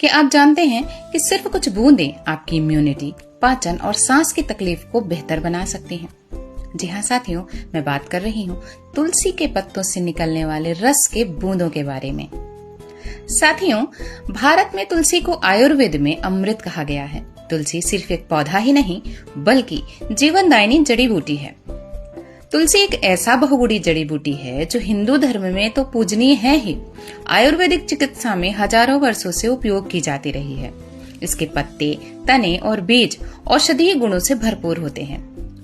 क्या आप जानते हैं कि सिर्फ कुछ बूंदें आपकी इम्यूनिटी, पाचन और सांस की तकलीफ को बेहतर बना सकती हैं? जी हाँ साथियों, मैं बात कर रही हूँ तुलसी के पत्तों से निकलने वाले रस के बूंदों के बारे में। साथियों, भारत में तुलसी को आयुर्वेद में अमृत कहा गया है। तुलसी सिर्फ एक पौधा ही नहीं बल्कि जीवनदायिनी जड़ी बूटी है। तुलसी एक ऐसा बहुगुणी जड़ी बूटी है जो हिंदू धर्म में तो पूजनीय है ही, आयुर्वेदिक चिकित्सा में हजारों वर्षों से उपयोग की जाती रही है। इसके पत्ते, तने और बीज औषधीय गुणों से भरपूर होते हैं,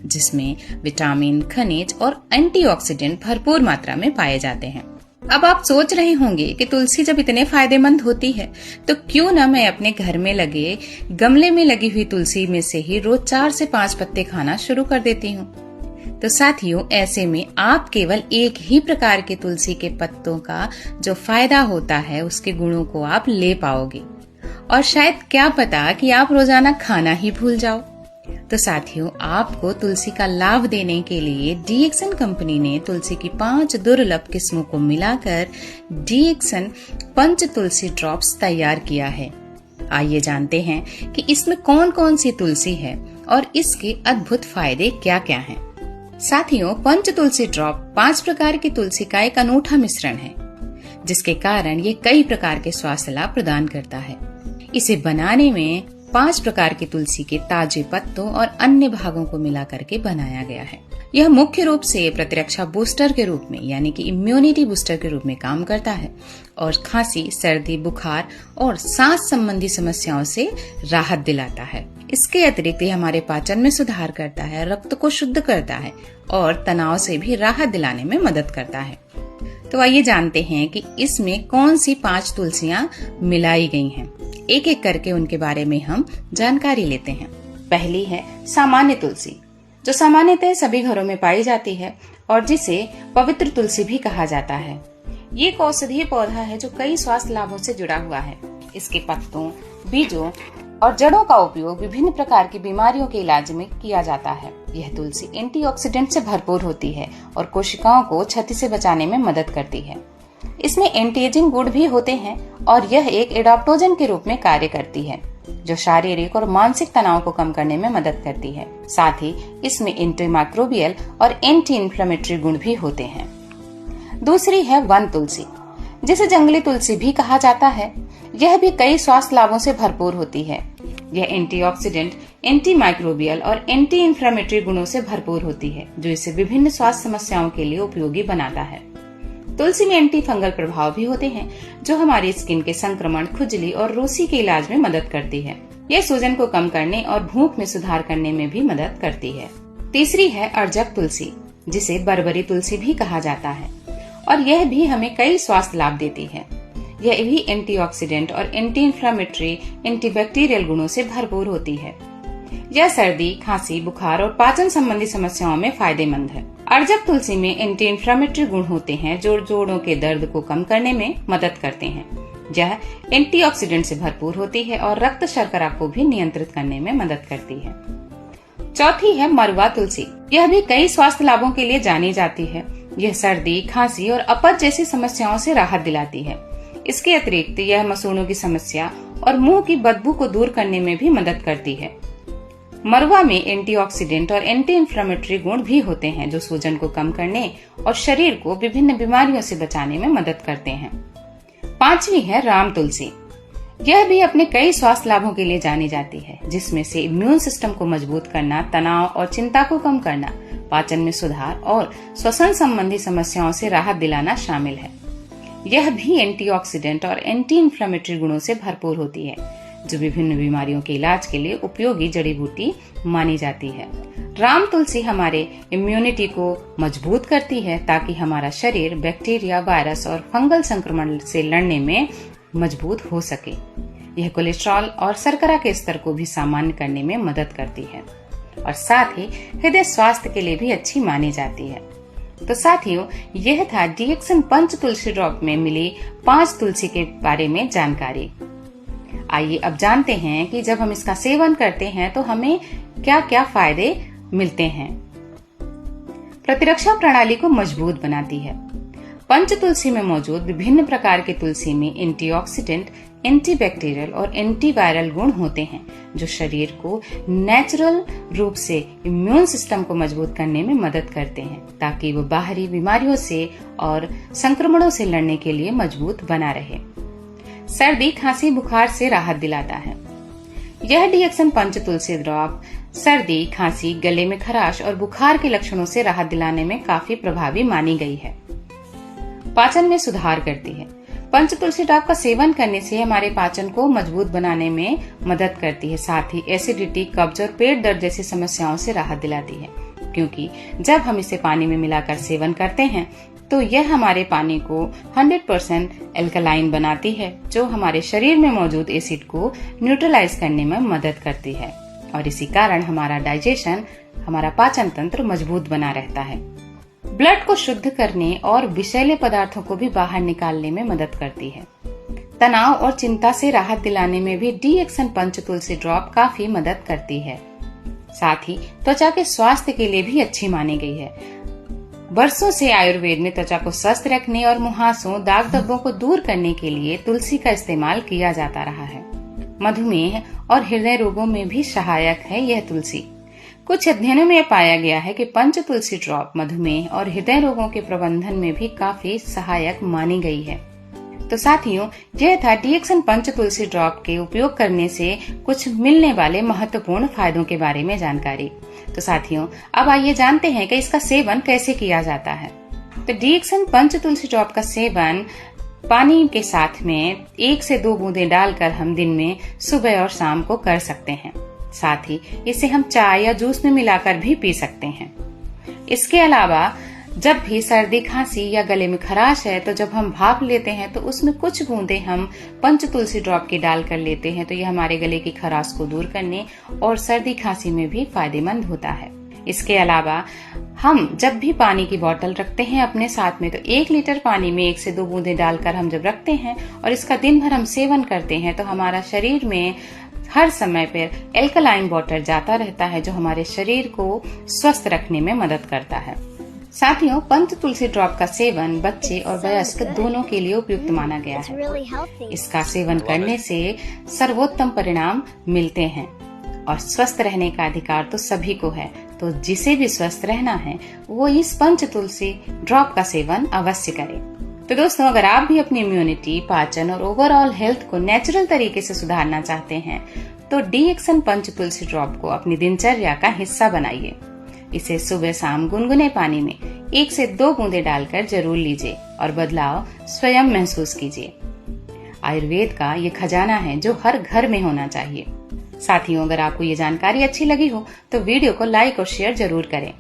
जिसमें विटामिन, खनिज और एंटीऑक्सीडेंट भरपूर मात्रा में पाए जाते हैं। अब आप सोच रहे होंगे कि तुलसी जब इतने फायदेमंद होती है तो क्यों न मैं अपने घर में लगे गमले में लगी हुई तुलसी में से ही रोज 4 से 5 पत्ते खाना शुरू कर देती हूँ। तो साथियों, ऐसे में आप केवल एक ही प्रकार के तुलसी के पत्तों का जो फायदा होता है उसके गुणों को आप ले पाओगे, और शायद क्या पता कि आप रोजाना खाना ही भूल जाओ। तो साथियों, आपको तुलसी का लाभ देने के लिए डीएक्सन कंपनी ने तुलसी की 5 दुर्लभ किस्मों को मिलाकर डीएक्सन पंच तुलसी ड्रॉप्स तैयार किया है। आइए जानते हैं कि इसमें कौन कौन सी तुलसी है और इसके अद्भुत फायदे क्या क्या हैं। साथियों, पंच तुलसी ड्रॉप 5 प्रकार की तुलसी का एक अनूठा मिश्रण है, जिसके कारण ये कई प्रकार के स्वास्थ्य लाभ प्रदान करता है। इसे बनाने में 5 प्रकार की तुलसी के ताजे पत्तों और अन्य भागों को मिलाकर के बनाया गया है। यह मुख्य रूप से प्रतिरक्षा बूस्टर के रूप में यानी कि इम्यूनिटी बूस्टर के रूप में काम करता है और खांसी, सर्दी, बुखार और सांस संबंधी समस्याओं से राहत दिलाता है। इसके अतिरिक्त यह हमारे पाचन में सुधार करता है, रक्त को शुद्ध करता है और तनाव से भी राहत दिलाने में मदद करता है। तो आइए जानते हैं कि इसमें कौन सी 5 तुलसियां मिलाई गई हैं। एक एक करके उनके बारे में हम जानकारी लेते हैं। पहली है सामान्य तुलसी, जो सामान्यतः सभी घरों में पाई जाती है और जिसे पवित्र तुलसी भी कहा जाता है। ये एक औषधीय पौधा है जो कई स्वास्थ्य लाभों से जुड़ा हुआ है। इसके पत्तों, बीजों और जड़ों का उपयोग विभिन्न प्रकार की बीमारियों के इलाज में किया जाता है। यह तुलसी एंटीऑक्सीडेंट से भरपूर होती है और कोशिकाओं को क्षति से बचाने में मदद करती है। इसमें एंटी एजिंग गुण भी होते हैं और यह एक एडाप्टोजन के रूप में कार्य करती है, जो शारीरिक और मानसिक तनाव को कम करने में मदद करती है। साथ ही इसमें एंटी माइक्रोबियल और एंटी इन्फ्लेमेटरी गुण भी होते हैं। दूसरी है वन तुलसी, जिसे जंगली तुलसी भी कहा जाता है। यह भी कई स्वास्थ्य लाभों से भरपूर होती है। यह एंटीऑक्सीडेंट, एंटी माइक्रोबियल और एंटी इन्फ्लेमेटरी गुणों से भरपूर होती है, जो इसे विभिन्न स्वास्थ्य समस्याओं के लिए उपयोगी बनाता है। तुलसी में एंटी फंगल प्रभाव भी होते हैं, जो हमारी स्किन के संक्रमण, खुजली और रूसी के इलाज में मदद करती है। यह सूजन को कम करने और भूख में सुधार करने में भी मदद करती है। तीसरी है अर्जक तुलसी, जिसे बरबरी तुलसी भी कहा जाता है और यह भी हमें कई स्वास्थ्य लाभ देती है। यह भी एंटीऑक्सीडेंट और एंटी इन्फ्लेमेटरी, एंटीबैक्टीरियल गुणों से भरपूर होती है। यह सर्दी, खांसी, बुखार और पाचन संबंधी समस्याओं में फायदेमंद है। अर्जक तुलसी में एंटी इन्फ्लेमेटरी गुण होते हैं, जो जोड़ों के दर्द को कम करने में मदद करते हैं। यह एंटीऑक्सीडेंट से भरपूर होती है और रक्त शर्करा को भी नियंत्रित करने में मदद करती है। चौथी है मरुआ तुलसी। यह भी कई स्वास्थ्य लाभों के लिए जानी जाती है। यह सर्दी, खांसी और अपच जैसी समस्याओं से राहत दिलाती है। इसके अतिरिक्त यह मसूड़ों की समस्या और मुंह की बदबू को दूर करने में भी मदद करती है। मरुआ में एंटीऑक्सीडेंट और एंटी इन्फ्लेमेटरी गुण भी होते हैं, जो सूजन को कम करने और शरीर को विभिन्न बीमारियों से बचाने में मदद करते हैं। पांचवी है राम तुलसी। यह भी अपने कई स्वास्थ्य लाभों के लिए जानी जाती है, जिसमें से इम्यून सिस्टम को मजबूत करना, तनाव और चिंता को कम करना, पाचन में सुधार और श्वसन संबंधी समस्याओं से राहत दिलाना शामिल है। यह भी एंटीऑक्सीडेंट और एंटी इन्फ्लेमेटरी गुणों से भरपूर होती है, जो विभिन्न बीमारियों के इलाज के लिए उपयोगी जड़ी बूटी मानी जाती है। राम तुलसी हमारे इम्यूनिटी को मजबूत करती है, ताकि हमारा शरीर बैक्टीरिया, वायरस और फंगल संक्रमण से लड़ने में मजबूत हो सके। यह कोलेस्ट्रॉल और शर्करा के स्तर को भी सामान्य करने में मदद करती है और साथ ही हृदय स्वास्थ्य के लिए भी अच्छी मानी जाती है। तो साथियों, यह था डीएक्सन पंच तुलसी ड्रॉप में मिली 5 तुलसी के बारे में जानकारी। आइए अब जानते हैं कि जब हम इसका सेवन करते हैं तो हमें क्या क्या फायदे मिलते हैं। प्रतिरक्षा प्रणाली को मजबूत बनाती है। पंच तुलसी में मौजूद विभिन्न प्रकार के तुलसी में एंटीऑक्सीडेंट, एंटीबैक्टीरियल और एंटीवायरल गुण होते हैं जो शरीर को नेचुरल रूप से इम्यून सिस्टम को मजबूत करने में मदद करते हैं ताकि वो बाहरी बीमारियों से और संक्रमणों से लड़ने के लिए मजबूत बना रहे। सर्दी, खांसी, बुखार से राहत दिलाता है। यह डीएक्सन पंच तुलसी ड्रॉप सर्दी, खांसी, गले में खराश और बुखार के लक्षणों से राहत दिलाने में काफी प्रभावी मानी गई है। पाचन में सुधार करती है। पंच तुलसी ड्रॉप का सेवन करने से हमारे पाचन को मजबूत बनाने में मदद करती है। साथ ही एसिडिटी, कब्ज और पेट दर्द जैसी समस्याओं से राहत दिलाती है, क्योंकि जब हम इसे पानी में मिलाकर सेवन करते हैं तो यह हमारे पानी को 100% एल्कलाइन बनाती है, जो हमारे शरीर में मौजूद एसिड को न्यूट्रलाइज करने में मदद करती है और इसी कारण हमारा डाइजेशन, हमारा पाचन तंत्र मजबूत बना रहता है। ब्लड को शुद्ध करने और विषैले पदार्थों को भी बाहर निकालने में मदद करती है। तनाव और चिंता से राहत दिलाने में भी डीएक्सन पंच तुलसी ड्रॉप काफी मदद करती है। साथ ही त्वचा के स्वास्थ्य के लिए भी अच्छी मानी गई है। वर्षों से आयुर्वेद में त्वचा को स्वस्थ रखने और मुहासों, दाग धब्बों को दूर करने के लिए तुलसी का इस्तेमाल किया जाता रहा है। मधुमेह और हृदय रोगों में भी सहायक है यह तुलसी। कुछ अध्ययनों में पाया गया है कि पंच तुलसी ड्रॉप मधुमेह और हृदय रोगों के प्रबंधन में भी काफी सहायक मानी गई है। तो साथियों, यह था डीएक्सन पंच तुलसी ड्रॉप के उपयोग करने से कुछ मिलने वाले महत्वपूर्ण फायदों के बारे में जानकारी। तो साथियों, अब आइए जानते हैं कि इसका सेवन कैसे किया जाता है। तो डीएक्सन पंच तुलसी ड्रॉप का सेवन पानी के साथ में 1 से 2 बूंदें डालकर हम दिन में सुबह और शाम को कर सकते हैं। साथ ही इसे हम चाय या जूस में मिलाकर भी पी सकते हैं। इसके अलावा जब भी सर्दी, खांसी या गले में खराश है तो जब हम भाप लेते हैं तो उसमें कुछ बूंदें हम पंच तुलसी ड्रॉप की डालकर लेते हैं, तो यह हमारे गले की खराश को दूर करने और सर्दी खांसी में भी फायदेमंद होता है। इसके अलावा हम जब भी पानी की बोतल रखते हैं अपने साथ में तो 1 लीटर पानी में 1 से 2 बूंदें डालकर हम जब रखते हैं और इसका दिन भर हम सेवन करते हैं तो हमारा शरीर में हर समय पर एल्कलाइन वाटर जाता रहता है, जो हमारे शरीर को स्वस्थ रखने में मदद करता है। साथियों, पंच तुलसी ड्रॉप का सेवन बच्चे और वयस्क दोनों के लिए उपयुक्त माना गया है। इसका सेवन करने से सर्वोत्तम परिणाम मिलते हैं और स्वस्थ रहने का अधिकार तो सभी को है। तो जिसे भी स्वस्थ रहना है वो इस पंच तुलसी ड्रॉप का सेवन अवश्य करे। तो दोस्तों, अगर आप भी अपनी इम्यूनिटी, पाचन और ओवरऑल हेल्थ को नेचुरल तरीके से सुधारना चाहते हैं तो डीएक्सन पंच तुलसी ड्रॉप को अपनी दिनचर्या का हिस्सा बनाइए। इसे सुबह शाम गुनगुने पानी में 1 से 2 बूंदें डालकर जरूर लीजिए और बदलाव स्वयं महसूस कीजिए। आयुर्वेद का ये खजाना है जो हर घर में होना चाहिए। साथियों, अगर आपको ये जानकारी अच्छी लगी हो तो वीडियो को लाइक और शेयर जरूर करें।